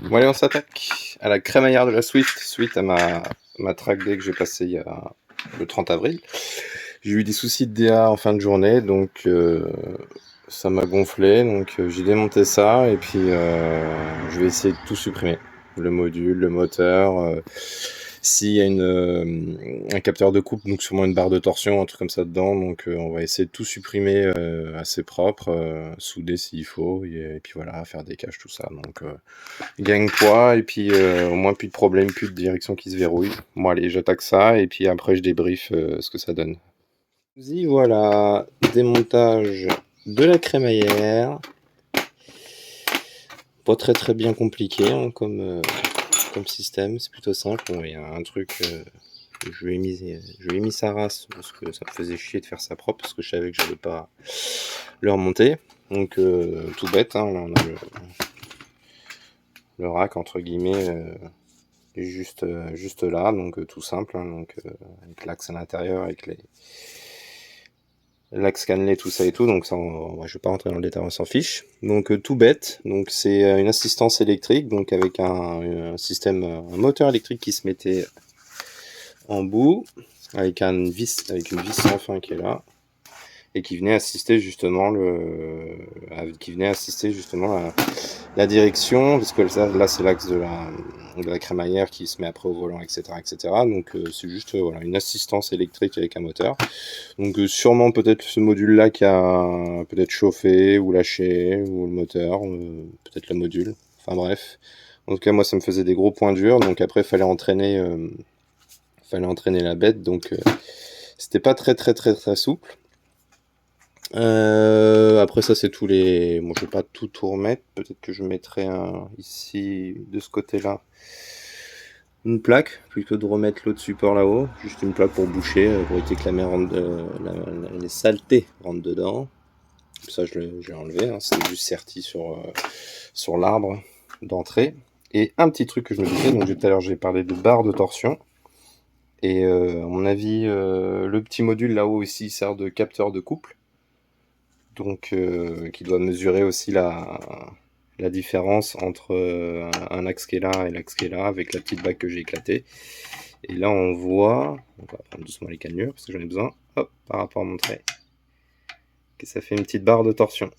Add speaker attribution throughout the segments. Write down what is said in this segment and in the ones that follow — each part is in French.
Speaker 1: Bon allez, on s'attaque à la crémaillère de la Swift, suite à ma track day que j'ai passée le 30 avril. J'ai eu des soucis de DA en fin de journée, donc ça m'a gonflé, donc j'ai démonté ça et puis je vais essayer de tout supprimer. Le module, le moteur, s'il y a un capteur de coupe, donc sûrement une barre de torsion, un truc comme ça dedans, donc on va essayer de tout supprimer assez propre, souder s'il faut, et puis voilà, faire des caches, tout ça. Donc gagne poids et puis au moins plus de problème, plus de direction qui se verrouille. Bon allez, j'attaque ça et puis après je débrief ce que ça donne. Y voilà, démontage de la crémaillère. Pas très bien compliqué hein, comme système, c'est plutôt simple. Bon, il y a un truc, je lui ai mis sa race parce que ça me faisait chier de faire ça propre parce que je savais que j'allais pas le remonter. Donc tout bête, hein, là on a le rack entre guillemets. Juste là, donc tout simple, hein, donc avec l'axe à l'intérieur, avec l'axe cannelé, tout ça et tout, donc ça, je vais pas rentrer dans le détail, on s'en fiche. Donc tout bête, donc c'est une assistance électrique, donc avec un système, un moteur électrique qui se mettait en bout, avec une vis sans fin qui est là, et qui venait assister justement la direction, parce que là c'est l'axe de la crémaillère qui se met après au volant, etc. Donc c'est juste voilà, une assistance électrique avec un moteur. Donc sûrement peut-être ce module-là qui a peut-être chauffé ou lâché, ou le moteur, peut-être le module, enfin bref. En tout cas moi ça me faisait des gros points durs, donc après fallait entraîner la bête, donc c'était pas très souple. Après ça c'est tous les... Bon je vais pas tout remettre, peut-être que je mettrai ici de ce côté là une plaque, plutôt de remettre l'autre support là-haut, juste une plaque pour boucher, pour éviter que les saletés rentrent dedans. Ça je l'ai enlevé, hein, c'était juste serti sur l'arbre d'entrée. Et un petit truc que je me disais, donc tout à l'heure j'ai parlé de barre de torsion, et à mon avis le petit module là-haut ici sert de capteur de couple, donc qui doit mesurer aussi la différence entre un axe qui est là et l'axe qui est là, avec la petite bague que j'ai éclatée. Et là on voit, on va prendre doucement les cannelures parce que j'en ai besoin, hop, par rapport à mon trait, que ça fait une petite barre de torsion.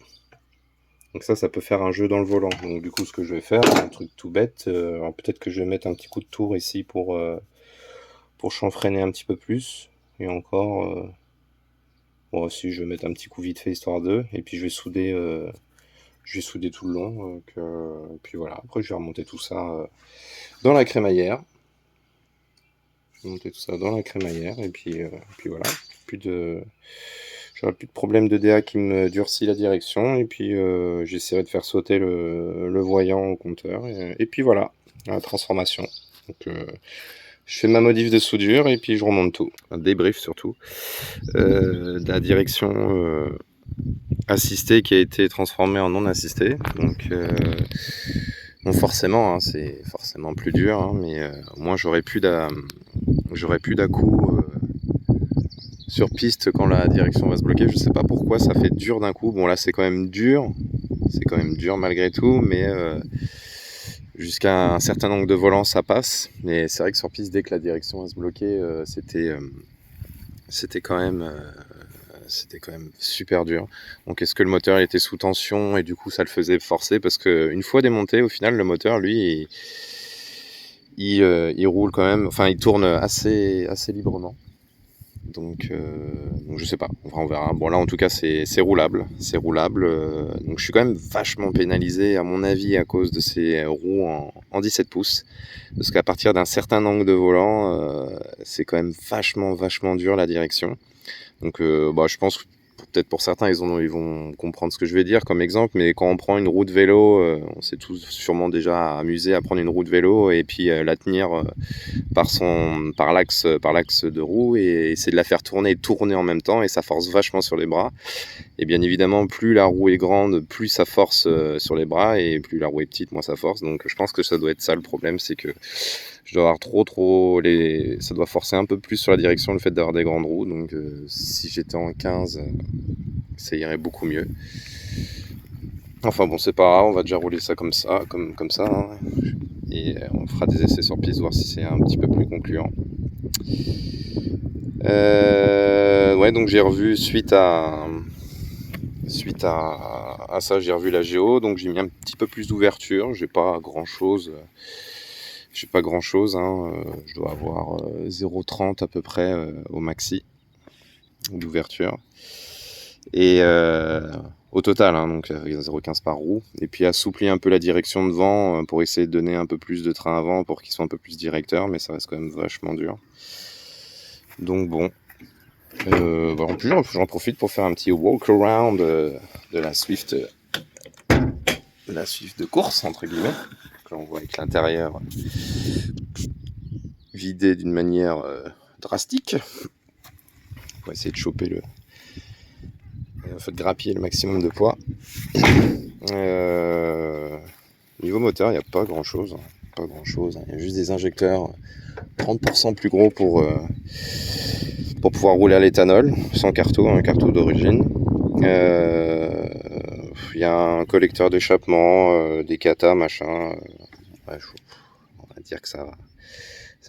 Speaker 1: Donc ça peut faire un jeu dans le volant. Donc du coup ce que je vais faire, c'est un truc tout bête, alors peut-être que je vais mettre un petit coup de tour ici pour chanfreiner un petit peu plus, et encore... bon aussi je vais mettre un petit coup vite fait histoire d'eux, et puis je vais souder tout le long, et puis voilà, après je vais remonter tout ça dans la crémaillère. Et puis voilà, j'aurai plus de problème de DA qui me durcit la direction, et puis j'essaierai de faire sauter le voyant au compteur, et puis voilà, la transformation. Donc je fais ma modif de soudure, et puis je remonte tout, un débrief surtout, de la direction assistée qui a été transformée en non assistée. Donc bon, forcément, hein, c'est forcément plus dur, hein, mais au moins j'aurais plus d'à-coups sur piste quand la direction va se bloquer. Je sais pas pourquoi ça fait dur d'un coup. Bon là c'est quand même dur malgré tout, mais jusqu'à un certain angle de volant ça passe. Mais c'est vrai que sur piste, dès que la direction va se bloquer, c'était quand même super dur. Donc est-ce que le moteur était sous tension et du coup ça le faisait forcer, parce que une fois démonté, au final le moteur lui il roule quand même, enfin il tourne assez librement. Donc je sais pas, enfin, on verra. Bon là en tout cas c'est roulable, donc je suis quand même vachement pénalisé à mon avis à cause de ces roues en 17 pouces, parce qu'à partir d'un certain angle de volant, c'est quand même vachement dur la direction. Donc je pense que peut-être pour certains ils vont comprendre ce que je vais dire comme exemple, mais quand on prend une roue de vélo, on s'est tous sûrement déjà amusé à prendre une roue de vélo et puis la tenir par l'axe de roue, et essayer de la faire tourner en même temps, et ça force vachement sur les bras. Et bien évidemment plus la roue est grande, plus ça force sur les bras, et plus la roue est petite, moins ça force. Donc je pense que ça doit être ça le problème, c'est que je dois avoir ça doit forcer un peu plus sur la direction, le fait d'avoir des grandes roues. Donc si j'étais en 15, ça irait beaucoup mieux. Enfin bon, c'est pas grave, on va déjà rouler ça comme ça, comme ça, hein. Et on fera des essais sur piste, voir si c'est un petit peu plus concluant. Ouais, donc j'ai revu suite à ça, j'ai revu la géo, donc j'ai mis un petit peu plus d'ouverture. J'ai pas grand chose, hein. Je dois avoir 0,30 à peu près au maxi d'ouverture. Et au total, hein, donc avec 0,15 par roue. Et puis assoupli un peu la direction de vent pour essayer de donner un peu plus de train avant pour qu'il soit un peu plus directeur, mais ça reste quand même vachement dur. Donc bon. En plus, j'en profite pour faire un petit walk around de la Swift de course, entre guillemets. Donc là, on voit avec l'intérieur vidé d'une manière drastique. On va essayer de choper de grappiller le maximum de poids. Niveau moteur, il n'y a pas grand chose. Pas grand chose. Il y a juste des injecteurs 30% plus gros pour pouvoir rouler à l'éthanol, sans carto, un carto d'origine. Il y a un collecteur d'échappement, des katas, machin. Ouais, on va dire que ça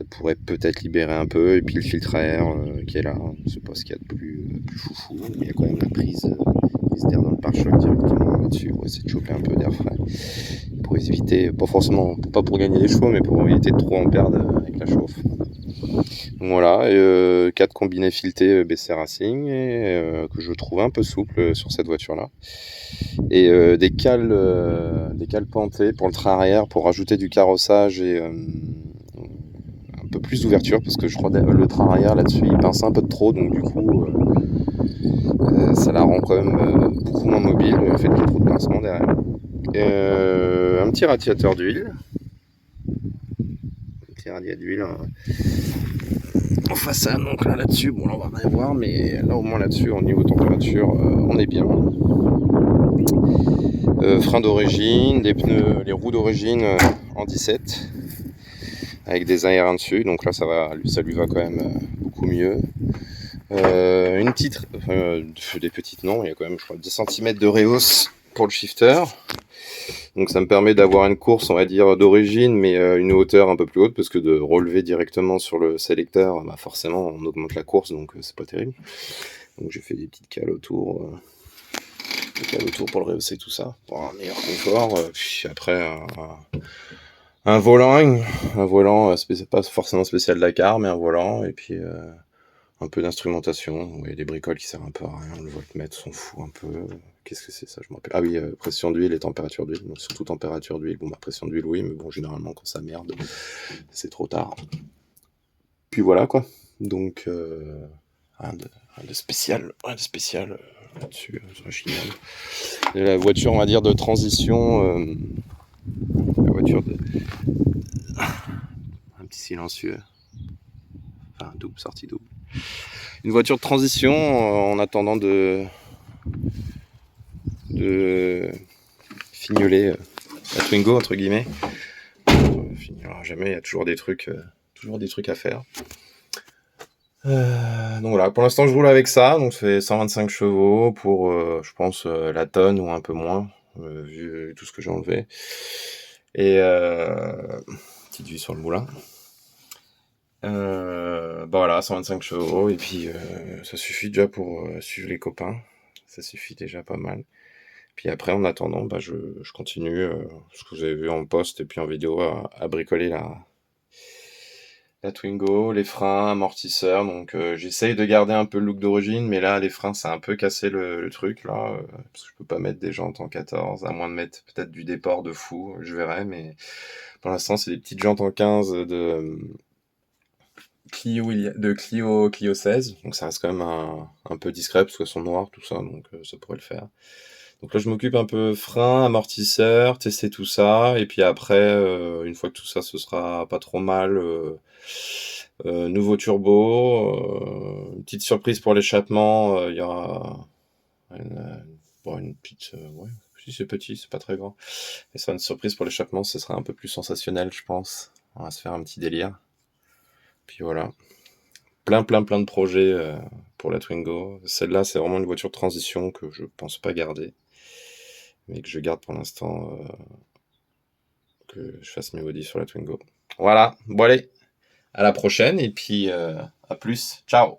Speaker 1: pourrait peut-être libérer un peu. Et puis le filtre à air qui est là. Je sais pas ce qu'il y a de plus foufou. Mais il y a quand même la prise d'air dans le pare-choc directement là-dessus. On va essayer de choper un peu d'air frais. Pour éviter, pas forcément, pas pour gagner des chevaux, mais pour éviter de trop en perdre avec la chauffe. Donc voilà, 4 combinés filetés BC Racing que je trouve un peu souple sur cette voiture-là. Et des cales pentées pour le train arrière pour rajouter du carrossage et un peu plus d'ouverture parce que je crois que le train arrière là-dessus il pince un peu de trop, donc du coup ça la rend quand même beaucoup moins mobile le fait qu'il y ait trop de pincement derrière. Un petit radiateur d'huile. En façade, donc là-dessus, bon là on va rien voir, mais là au moins là-dessus, au niveau température, on est bien. Frein d'origine, des pneus, les roues d'origine en 17 avec des aériens dessus, donc là ça lui va quand même beaucoup mieux. Une petite, des petites non, il y a quand même je crois 10 cm de rehausse pour le shifter. Donc ça me permet d'avoir une course, on va dire, d'origine, mais une hauteur un peu plus haute, parce que de relever directement sur le sélecteur, bah forcément on augmente la course, donc c'est pas terrible. Donc j'ai fait des petites cales autour, pour le rehausser tout ça, pour un meilleur confort. Puis après un volant pas forcément spécial Dakar, mais un volant, et puis un peu d'instrumentation. Il y a des bricoles qui servent un peu à rien, le voltmètre s'en fout un peu. Qu'est-ce que c'est ça, je me rappelle. Ah oui, pression d'huile et température d'huile. Donc surtout température d'huile. Bon, pression d'huile, oui, mais bon, généralement quand ça merde, c'est trop tard. Puis voilà quoi. Donc rien de spécial, là-dessus, la voiture, on va dire, de transition. La voiture de. Un petit silencieux. Enfin, sortie double. Une voiture de transition en attendant de fignoler la Twingo entre guillemets. Finira jamais, il y a toujours des trucs à faire. Donc voilà, pour l'instant je roule avec ça, donc ça fait 125 chevaux pour je pense la tonne ou un peu moins, vu tout ce que j'ai enlevé. Et petite vue sur le moulin. Voilà, 125 chevaux, et puis ça suffit déjà pour suivre les copains. Ça suffit déjà pas mal. Puis après, en attendant, je continue ce que vous avez vu en post et puis en vidéo à bricoler la Twingo, les freins, amortisseurs. Donc j'essaye de garder un peu le look d'origine, mais là, les freins, c'est un peu cassé le truc, là, parce que je peux pas mettre des jantes en 14, à moins de mettre peut-être du déport de fou, je verrai, mais pour l'instant, c'est des petites jantes en 15 de Clio 16, donc ça reste quand même un peu discret parce qu'elles sont noires, tout ça, donc ça pourrait le faire. Donc là, je m'occupe un peu frein, amortisseur, tester tout ça, et puis après, une fois que tout ça se sera pas trop mal, nouveau turbo, une petite surprise pour l'échappement, il y aura une petite, ouais, si c'est petit, c'est pas très grand, et ça sera une surprise pour l'échappement, ce sera un peu plus sensationnel, je pense. On va se faire un petit délire. Puis voilà. Plein de projets pour la Twingo. Celle-là, c'est vraiment une voiture de transition que je pense pas garder. mais que je garde pour l'instant, que je fasse mes modifs sur la Twingo. Voilà, bon allez, à la prochaine et puis à plus, ciao!